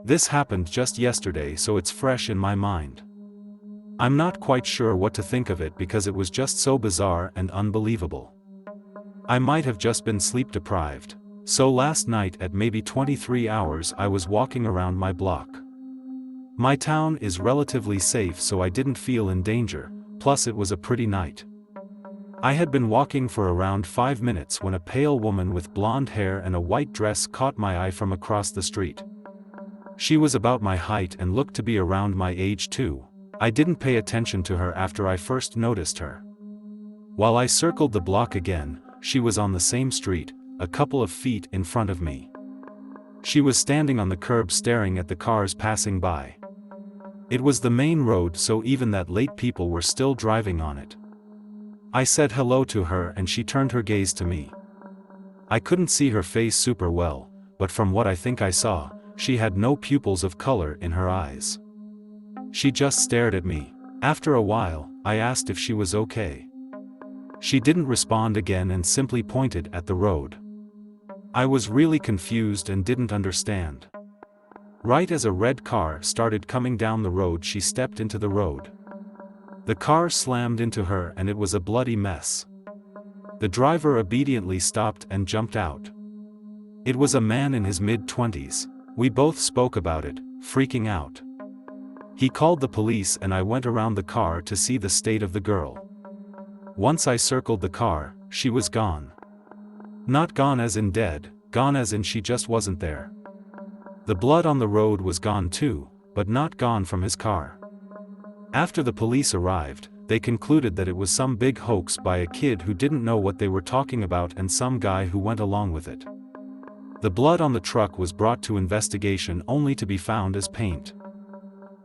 This happened just yesterday, so it's fresh in my mind. I'm not quite sure what to think of it because it was just so bizarre and unbelievable. I might have just been sleep deprived. So last night at maybe 23 hours I was walking around my block. My town is relatively safe, so I didn't feel in danger, plus it was a pretty night. I had been walking for around 5 minutes when a pale woman with blonde hair and a white dress caught my eye from across the street. She was about my height and looked to be around my age too. I didn't pay attention to her after I first noticed her. While I circled the block again, she was on the same street, a couple of feet in front of me. She was standing on the curb staring at the cars passing by. It was the main road, so even that late people were still driving on it. I said hello to her and she turned her gaze to me. I couldn't see her face super well, but from what I think I saw, she had no pupils of color in her eyes. She just stared at me. After a while, I asked if she was okay. She didn't respond again and simply pointed at the road. I was really confused and didn't understand. Right as a red car started coming down the road, she stepped into the road. The car slammed into her and it was a bloody mess. The driver obediently stopped and jumped out. It was a man in his mid-20s. We both spoke about it, freaking out. He called the police and I went around the car to see the state of the girl. Once I circled the car, she was gone. Not gone as in dead, gone as in she just wasn't there. The blood on the road was gone too, but not gone from his car. After the police arrived, they concluded that it was some big hoax by a kid who didn't know what they were talking about and some guy who went along with it. The blood on the truck was brought to investigation only to be found as paint.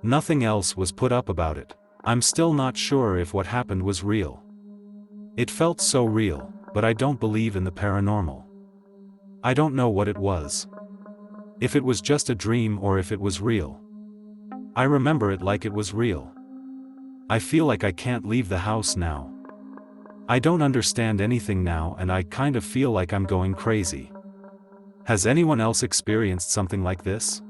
Nothing else was put up about it. I'm still not sure if what happened was real. It felt so real, but I don't believe in the paranormal. I don't know what it was. If it was just a dream or if it was real. I remember it like it was real. I feel like I can't leave the house now. I don't understand anything now and I kind of feel like I'm going crazy. Has anyone else experienced something like this?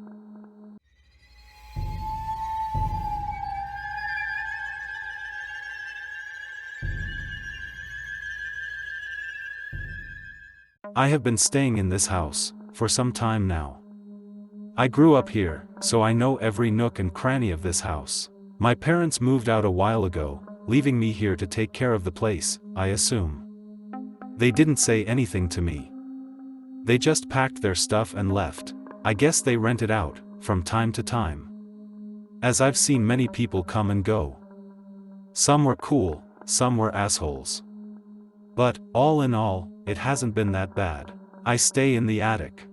I have been staying in this house for some time now. I grew up here, so I know every nook and cranny of this house. My parents moved out a while ago, leaving me here to take care of the place, I assume. They didn't say anything to me. They just packed their stuff and left. I guess they rented out, from time to time. As I've seen many people come and go. Some were cool, some were assholes. But, all in all, it hasn't been that bad. I stay in the attic.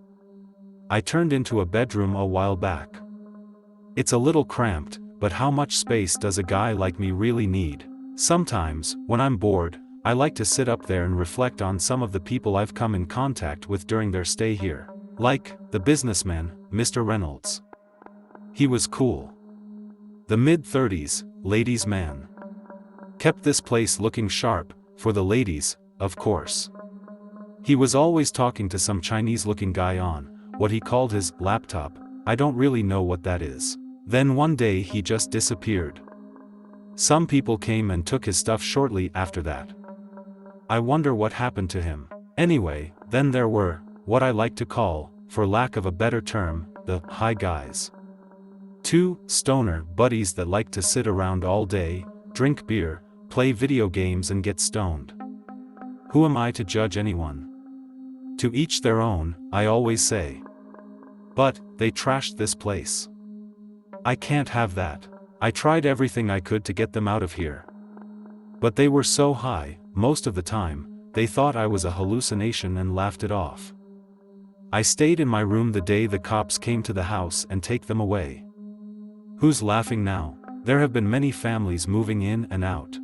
I turned into a bedroom a while back. It's a little cramped, but how much space does a guy like me really need? Sometimes, when I'm bored, I like to sit up there and reflect on some of the people I've come in contact with during their stay here. Like, the businessman, Mr. Reynolds. He was cool. The mid-30s, ladies' man. Kept this place looking sharp, for the ladies, of course. He was always talking to some Chinese-looking guy on what he called his laptop. I don't really know what that is. Then one day he just disappeared. Some people came and took his stuff shortly after that. I wonder what happened to him. Anyway, then there were, what I like to call, for lack of a better term, the high guys. Two stoner buddies that like to sit around all day, drink beer, play video games and get stoned. Who am I to judge anyone? To each their own, I always say. But, they trashed this place. I can't have that. I tried everything I could to get them out of here. But they were so high, most of the time, they thought I was a hallucination and laughed it off. I stayed in my room the day the cops came to the house and take them away. Who's laughing now? There have been many families moving in and out.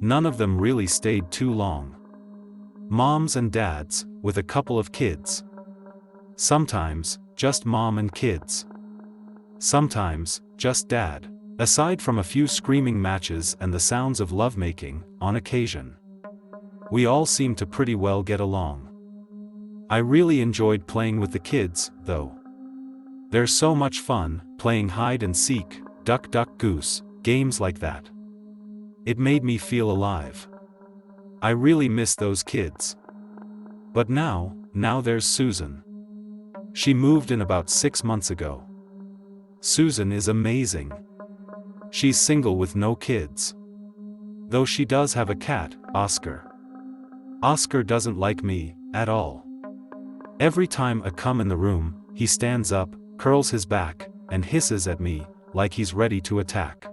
None of them really stayed too long. Moms and dads, with a couple of kids. Sometimes, just mom and kids. Sometimes, just dad. Aside from a few screaming matches and the sounds of lovemaking, on occasion. We all seem to pretty well get along. I really enjoyed playing with the kids, though. They're so much fun, playing hide and seek, duck duck goose, games like that. It made me feel alive. I really miss those kids. But now there's Susan. She moved in about 6 months ago. Susan is amazing. She's single with no kids. Though she does have a cat, Oscar. Oscar doesn't like me, at all. Every time I come in the room, he stands up, curls his back, and hisses at me, like he's ready to attack.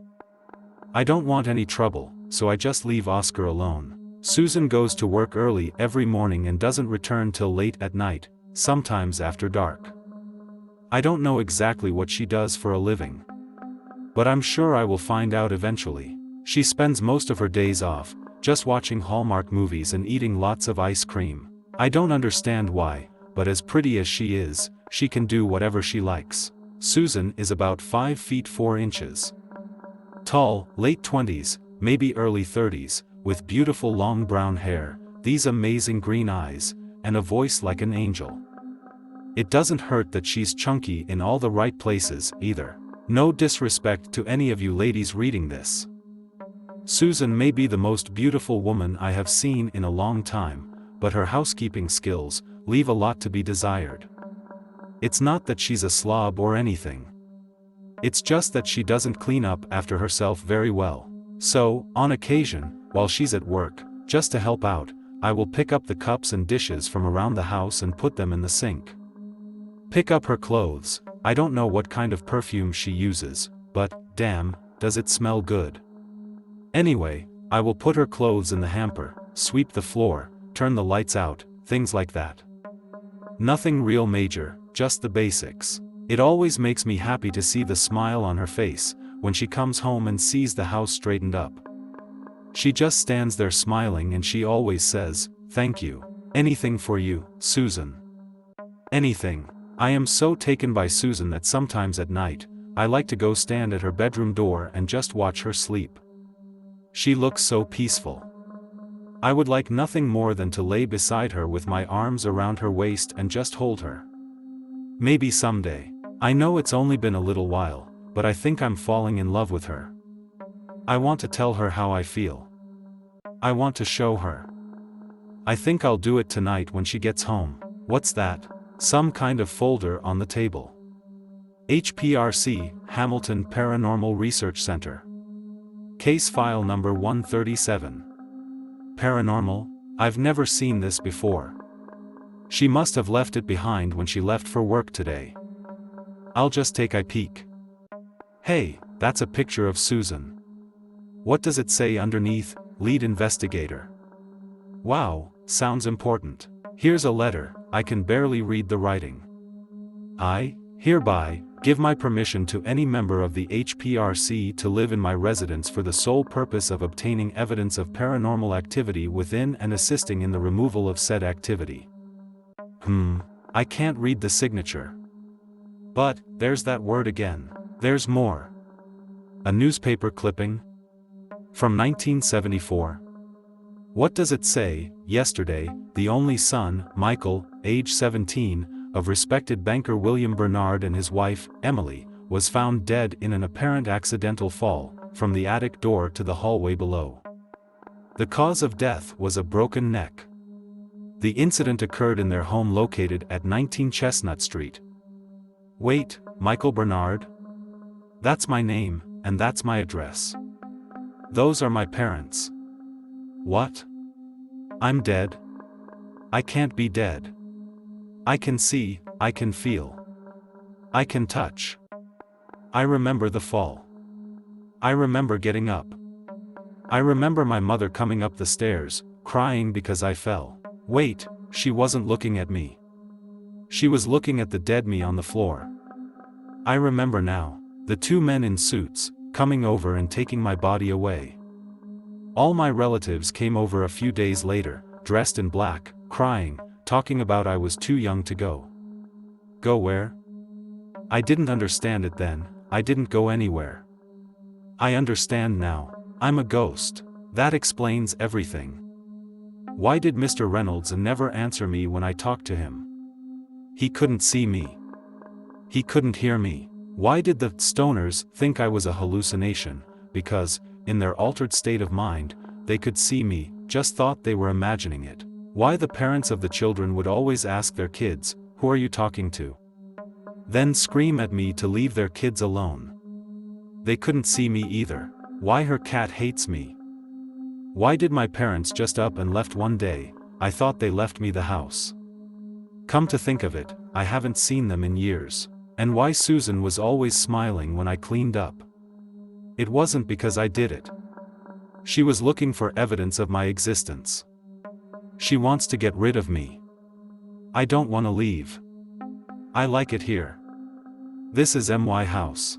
I don't want any trouble, so I just leave Oscar alone. Susan goes to work early every morning and doesn't return till late at night, sometimes after dark. I don't know exactly what she does for a living. But I'm sure I will find out eventually. She spends most of her days off, just watching Hallmark movies and eating lots of ice cream. I don't understand why, but as pretty as she is, she can do whatever she likes. Susan is about 5 feet 4 inches. Tall, late 20s, maybe early 30s, with beautiful long brown hair, these amazing green eyes, and a voice like an angel. It doesn't hurt that she's chunky in all the right places, either. No disrespect to any of you ladies reading this. Susan may be the most beautiful woman I have seen in a long time, but her housekeeping skills leave a lot to be desired. It's not that she's a slob or anything. It's just that she doesn't clean up after herself very well. So, on occasion, while she's at work, just to help out, I will pick up the cups and dishes from around the house and put them in the sink. Pick up her clothes. I don't know what kind of perfume she uses, but, damn, does it smell good. Anyway, I will put her clothes in the hamper, sweep the floor, turn the lights out, things like that. Nothing real major, just the basics. It always makes me happy to see the smile on her face, when she comes home and sees the house straightened up. She just stands there smiling and she always says, "Thank you. Anything for you, Susan." Anything. I am so taken by Susan that sometimes at night, I like to go stand at her bedroom door and just watch her sleep. She looks so peaceful. I would like nothing more than to lay beside her with my arms around her waist and just hold her. Maybe someday. I know it's only been a little while, but I think I'm falling in love with her. I want to tell her how I feel. I want to show her. I think I'll do it tonight when she gets home. What's that? Some kind of folder on the table. HPRC, Hamilton Paranormal Research Center. Case file number 137. Paranormal? I've never seen this before. She must have left it behind when she left for work today. I'll just take a peek. Hey, that's a picture of Susan. What does it say underneath? Lead investigator. Wow, sounds important. Here's a letter. I can barely read the writing. I, hereby, give my permission to any member of the HPRC to live in my residence for the sole purpose of obtaining evidence of paranormal activity within and assisting in the removal of said activity. I can't read the signature. But, there's that word again. There's more. A newspaper clipping? From 1974. What does it say? Yesterday, the only son, Michael, age 17, of respected banker William Bernard and his wife, Emily, was found dead in an apparent accidental fall, from the attic door to the hallway below. The cause of death was a broken neck. The incident occurred in their home located at 19 Chestnut Street. Wait, Michael Bernard? That's my name, and that's my address. Those are my parents. What? I'm dead? I can't be dead. I can see, I can feel. I can touch. I remember the fall. I remember getting up. I remember my mother coming up the stairs, crying because I fell. Wait, she wasn't looking at me. She was looking at the dead me on the floor. I remember now, the two men in suits, coming over and taking my body away. All my relatives came over a few days later, dressed in black, crying, talking about I was too young to go. Go where? I didn't understand it then. I didn't go anywhere. I understand now. I'm a ghost. That explains everything. Why did Mr. Reynolds never answer me when I talked to him? He couldn't see me. He couldn't hear me. Why did the stoners think I was a hallucination? Because, in their altered state of mind, they could see me, just thought they were imagining it. Why the parents of the children would always ask their kids, "Who are you talking to?" Then scream at me to leave their kids alone. They couldn't see me either. Why her cat hates me? Why did my parents just up and left one day? I thought they left me the house. Come to think of it, I haven't seen them in years. And why Susan was always smiling when I cleaned up? It wasn't because I did it. She was looking for evidence of my existence. She wants to get rid of me. I don't want to leave. I like it here. This is my house.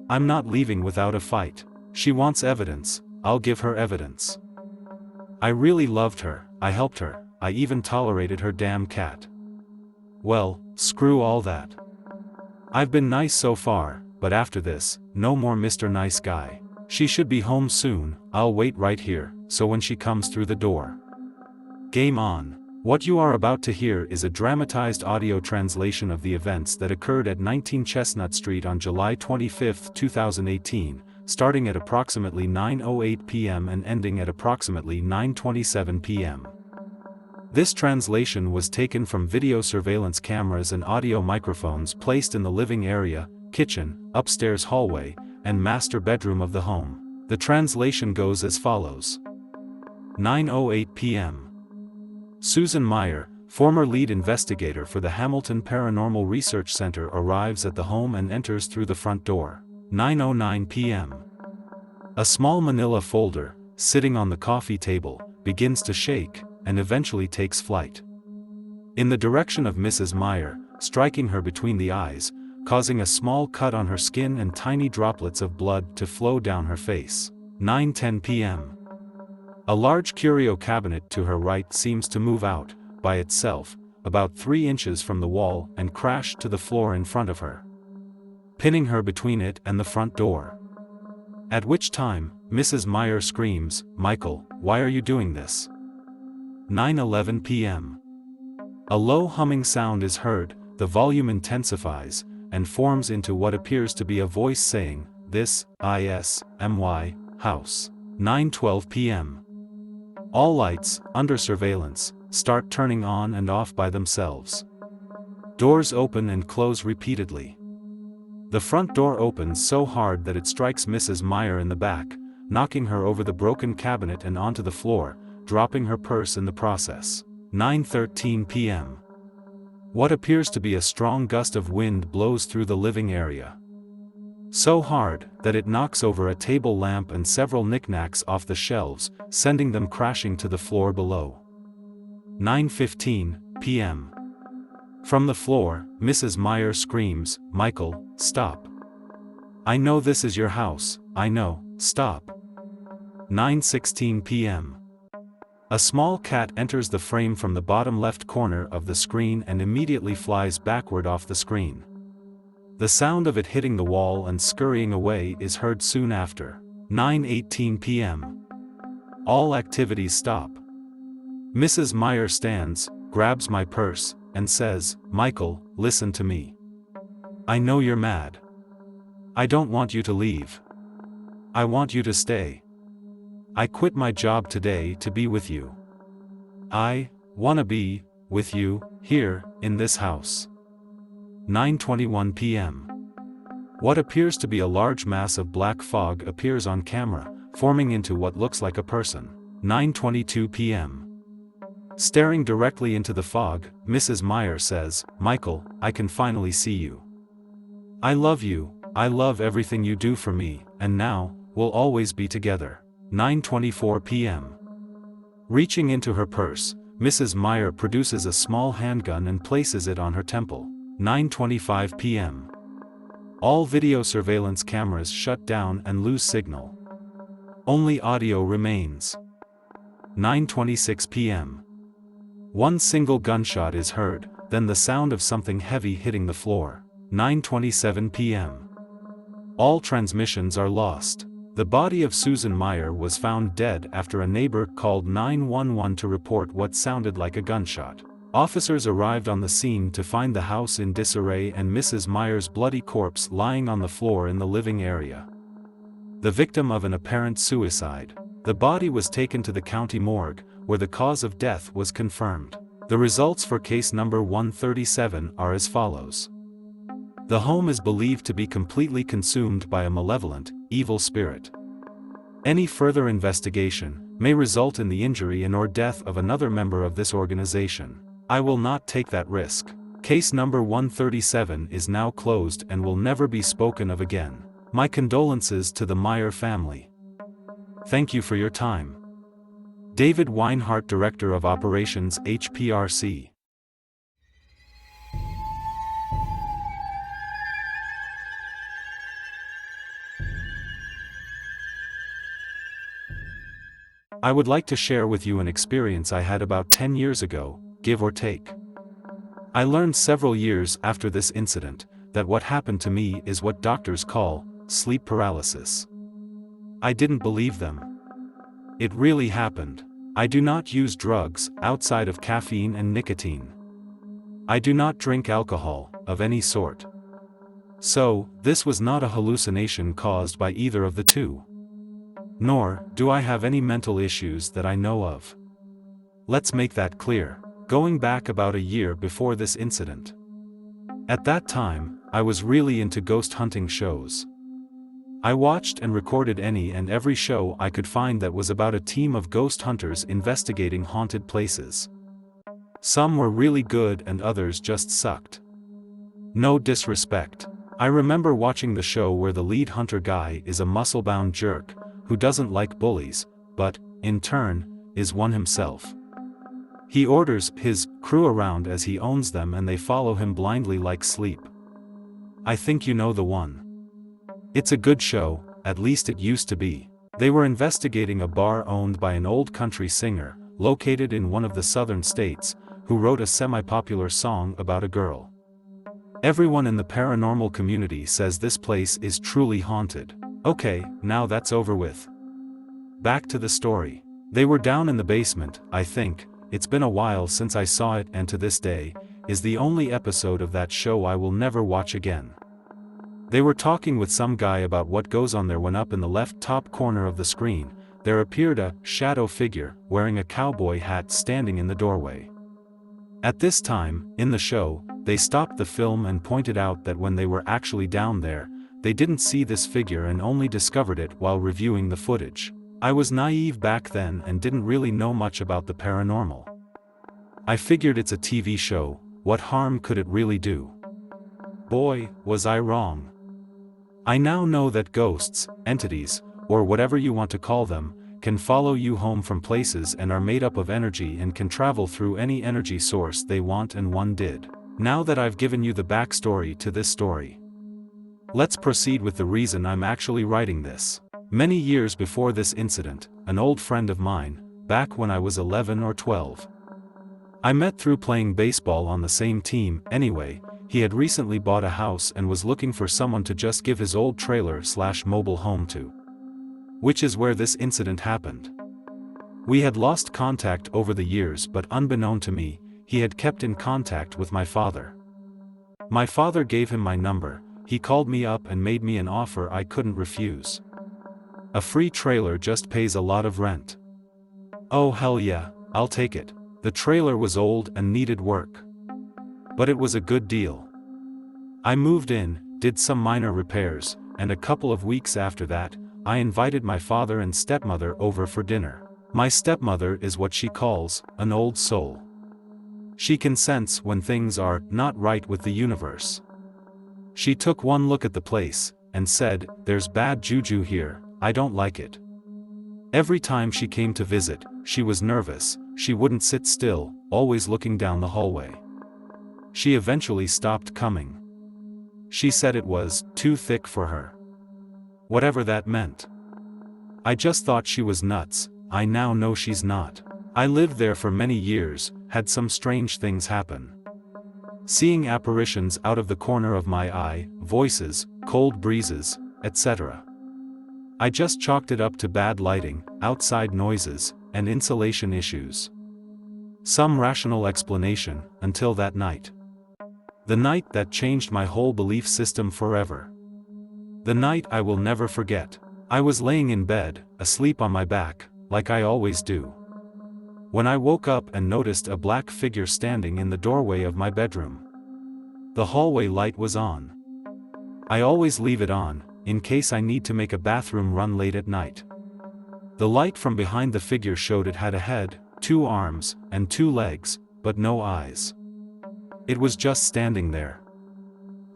I'm not leaving without a fight. She wants evidence, I'll give her evidence. I really loved her, I helped her, I even tolerated her damn cat. Well, screw all that. I've been nice so far, but after this, no more Mr. Nice Guy. She should be home soon, I'll wait right here, so when she comes through the door. Game on. What you are about to hear is a dramatized audio translation of the events that occurred at 19 Chestnut Street on July 25, 2018, starting at approximately 9:08 p.m. and ending at approximately 9:27 p.m. This translation was taken from video surveillance cameras and audio microphones placed in the living area, kitchen, upstairs hallway, and master bedroom of the home. The translation goes as follows. 9:08 p.m. Susan Meyer, former lead investigator for the Hamilton Paranormal Research Center, arrives at the home and enters through the front door. 9:09 p.m. A small manila folder, sitting on the coffee table, begins to shake, and eventually takes flight. In the direction of Mrs. Meyer, striking her between the eyes, causing a small cut on her skin and tiny droplets of blood to flow down her face. 9:10 p.m. A large curio cabinet to her right seems to move out, by itself, about 3 inches from the wall and crash to the floor in front of her, pinning her between it and the front door. At which time, Mrs. Meyer screams, "Michael, why are you doing this?" 9:11 p.m. A low humming sound is heard, the volume intensifies, and forms into what appears to be a voice saying, "This, is, my, house." 9:12 p.m. All lights, under surveillance, start turning on and off by themselves. Doors open and close repeatedly. The front door opens so hard that it strikes Mrs. Meyer in the back, knocking her over the broken cabinet and onto the floor, dropping her purse in the process. 9:13 p.m. What appears to be a strong gust of wind blows through the living area. So hard, that it knocks over a table lamp and several knickknacks off the shelves, sending them crashing to the floor below. 9:15 p.m. From the floor, Mrs. Meyer screams, "Michael, stop. I know this is your house, I know, stop." 9:16 p.m. A small cat enters the frame from the bottom left corner of the screen and immediately flies backward off the screen. The sound of it hitting the wall and scurrying away is heard soon after. 9:18 p.m. All activities stop. Mrs. Meyer stands, grabs my purse, and says, "Michael, listen to me. I know you're mad. I don't want you to leave. I want you to stay. I quit my job today to be with you. I wanna be with you, here, in this house." 9:21 p.m. What appears to be a large mass of black fog appears on camera, forming into what looks like a person. 9:22 p.m. Staring directly into the fog, Mrs. Meyer says, "Michael, I can finally see you. I love you, I love everything you do for me, and now, we'll always be together." 9:24 p.m. Reaching into her purse, Mrs. Meyer produces a small handgun and places it on her temple. 9:25 p.m. All video surveillance cameras shut down and lose signal. Only audio remains. 9:26 p.m. One single gunshot is heard, then the sound of something heavy hitting the floor. 9:27 p.m. All transmissions are lost. The body of Susan Meyer was found dead after a neighbor called 911 to report what sounded like a gunshot. Officers arrived on the scene to find the house in disarray and Mrs. Meyer's bloody corpse lying on the floor in the living area. The victim of an apparent suicide. The body was taken to the county morgue, where the cause of death was confirmed. The results for case number 137 are as follows. The home is believed to be completely consumed by a malevolent, evil spirit. Any further investigation may result in the injury and/or death of another member of this organization. I will not take that risk. Case number 137 is now closed and will never be spoken of again. My condolences to the Meyer family. Thank you for your time. David Weinhardt, Director of Operations, HPRC. I would like to share with you an experience I had about 10 years ago, give or take. I learned several years after this incident that what happened to me is what doctors call sleep paralysis. I didn't believe them. It really happened. I do not use drugs outside of caffeine and nicotine. I do not drink alcohol of any sort. So, this was not a hallucination caused by either of the two. Nor do I have any mental issues that I know of. Let's make that clear. Going back about a year before this incident. At that time, I was really into ghost hunting shows. I watched and recorded any and every show I could find that was about a team of ghost hunters investigating haunted places. Some were really good and others just sucked. No disrespect. I remember watching the show where the lead hunter guy is a muscle-bound jerk, who doesn't like bullies, but, in turn, is one himself. He orders his crew around as he owns them and they follow him blindly like sleep. I think you know the one. It's a good show, at least it used to be. They were investigating a bar owned by an old country singer, located in one of the southern states, who wrote a semi-popular song about a girl. Everyone in the paranormal community says this place is truly haunted. Okay, now that's over with. Back to the story. They were down in the basement, I think. It's been a while since I saw it and to this day, is the only episode of that show I will never watch again. They were talking with some guy about what goes on there when up in the left top corner of the screen, there appeared a shadow figure wearing a cowboy hat standing in the doorway. At this time, in the show, they stopped the film and pointed out that when they were actually down there, they didn't see this figure and only discovered it while reviewing the footage. I was naive back then and didn't really know much about the paranormal. I figured it's a TV show, what harm could it really do? Boy, was I wrong. I now know that ghosts, entities, or whatever you want to call them, can follow you home from places and are made up of energy and can travel through any energy source they want, and one did. Now that I've given you the backstory to this story, let's proceed with the reason I'm actually writing this. Many years before this incident, an old friend of mine, back when I was 11 or 12. I met through playing baseball on the same team. Anyway, he had recently bought a house and was looking for someone to just give his old trailer/mobile home to. Which is where this incident happened. We had lost contact over the years, but unbeknown to me, he had kept in contact with my father. My father gave him my number. He called me up and made me an offer I couldn't refuse. A free trailer just pays a lot of rent. Oh hell yeah, I'll take it. The trailer was old and needed work. But it was a good deal. I moved in, did some minor repairs, and a couple of weeks after that, I invited my father and stepmother over for dinner. My stepmother is what she calls an old soul. She can sense when things are not right with the universe. She took one look at the place and said, "There's bad juju here, I don't like it." Every time she came to visit, she was nervous, she wouldn't sit still, always looking down the hallway. She eventually stopped coming. She said it was too thick for her. Whatever that meant. I just thought she was nuts. I now know she's not. I lived there for many years, had some strange things happen. Seeing apparitions out of the corner of my eye, voices, cold breezes, etc. I just chalked it up to bad lighting, outside noises, and insulation issues. some rational explanation, until that night. The night that changed my whole belief system forever. The night I will never forget. I was laying in bed, asleep on my back, like I always do, when I woke up and noticed a black figure standing in the doorway of my bedroom. The hallway light was on. I always leave it on, in case I need to make a bathroom run late at night. The light from behind the figure showed it had a head, 2 arms, and 2 legs, but no eyes. It was just standing there.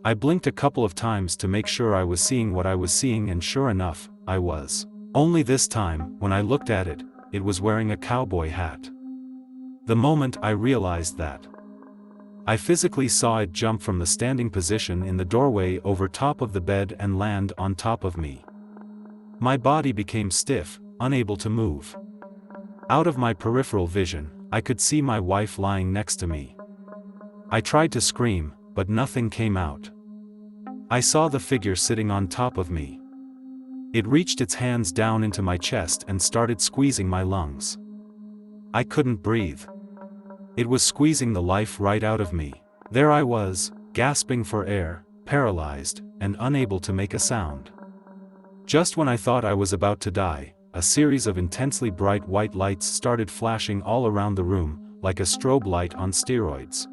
I blinked a couple of times to make sure I was seeing what I was seeing, and sure enough, I was. Only this time, when I looked at it, it was wearing a cowboy hat. The moment I realized that, I physically saw it jump from the standing position in the doorway over top of the bed and land on top of me. My body became stiff, unable to move. Out of my peripheral vision, I could see my wife lying next to me. I tried to scream, but nothing came out. I saw the figure sitting on top of me. It reached its hands down into my chest and started squeezing my lungs. I couldn't breathe. It was squeezing the life right out of me. There I was, gasping for air, paralyzed, and unable to make a sound. Just when I thought I was about to die, a series of intensely bright white lights started flashing all around the room, like a strobe light on steroids.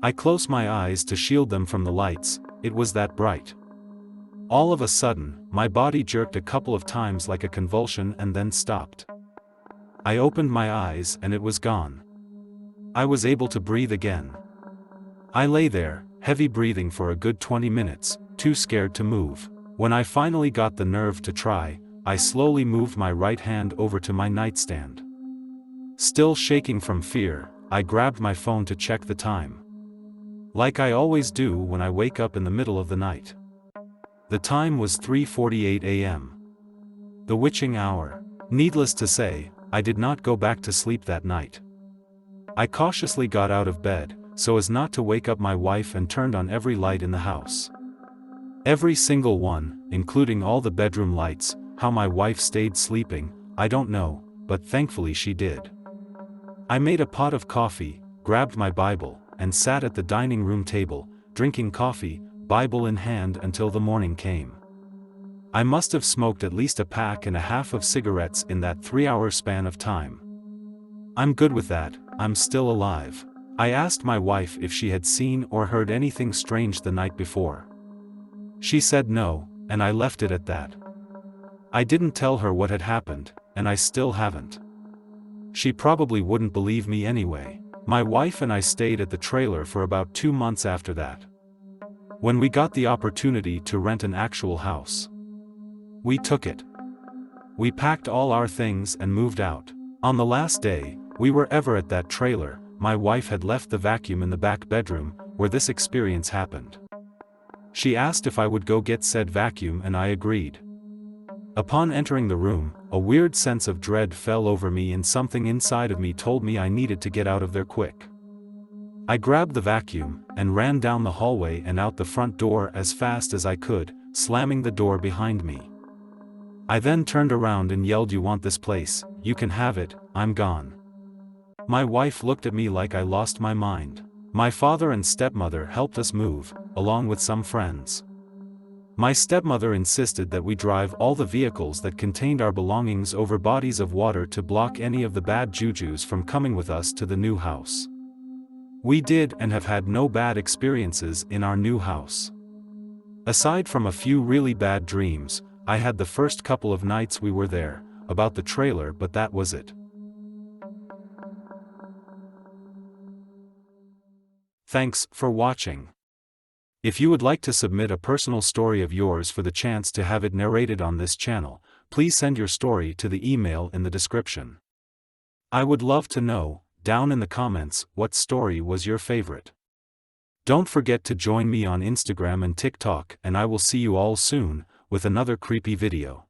I closed my eyes to shield them from the lights, it was that bright. All of a sudden, my body jerked a couple of times like a convulsion and then stopped. I opened my eyes and it was gone. I was able to breathe again. I lay there, heavy breathing for a good 20 minutes, too scared to move. When I finally got the nerve to try, I slowly moved my right hand over to my nightstand. Still shaking from fear, I grabbed my phone to check the time. Like I always do when I wake up in the middle of the night. The time was 3:48 a.m. The witching hour. Needless to say, I did not go back to sleep that night. I cautiously got out of bed, so as not to wake up my wife, and turned on every light in the house. Every single one, including all the bedroom lights. How my wife stayed sleeping, I don't know, but thankfully she did. I made a pot of coffee, grabbed my Bible, and sat at the dining room table, drinking coffee, Bible in hand until the morning came. I must have smoked at least a pack and a half of cigarettes in that 3-hour span of time. I'm good with that, I'm still alive. I asked my wife if she had seen or heard anything strange the night before. She said no, and I left it at that. I didn't tell her what had happened, and I still haven't. She probably wouldn't believe me anyway. My wife and I stayed at the trailer for about 2 months after that. When we got the opportunity to rent an actual house, we took it. We packed all our things and moved out. On the last day we were ever at that trailer, my wife had left the vacuum in the back bedroom, where this experience happened. She asked if I would go get said vacuum, and I agreed. Upon entering the room, a weird sense of dread fell over me, and something inside of me told me I needed to get out of there quick. I grabbed the vacuum, and ran down the hallway and out the front door as fast as I could, slamming the door behind me. I then turned around and yelled, "You want this place? You can have it, I'm gone." My wife looked at me like I lost my mind. My father and stepmother helped us move, along with some friends. My stepmother insisted that we drive all the vehicles that contained our belongings over bodies of water to block any of the bad jujus from coming with us to the new house. We did, and have had no bad experiences in our new house. Aside from a few really bad dreams, I had the first couple of nights we were there, about the trailer, but that was it. Thanks for watching. If you would like to submit a personal story of yours for the chance to have it narrated on this channel, please send your story to the email in the description. I would love to know, down in the comments, what story was your favorite. Don't forget to join me on Instagram and TikTok, and I will see you all soon, with another creepy video.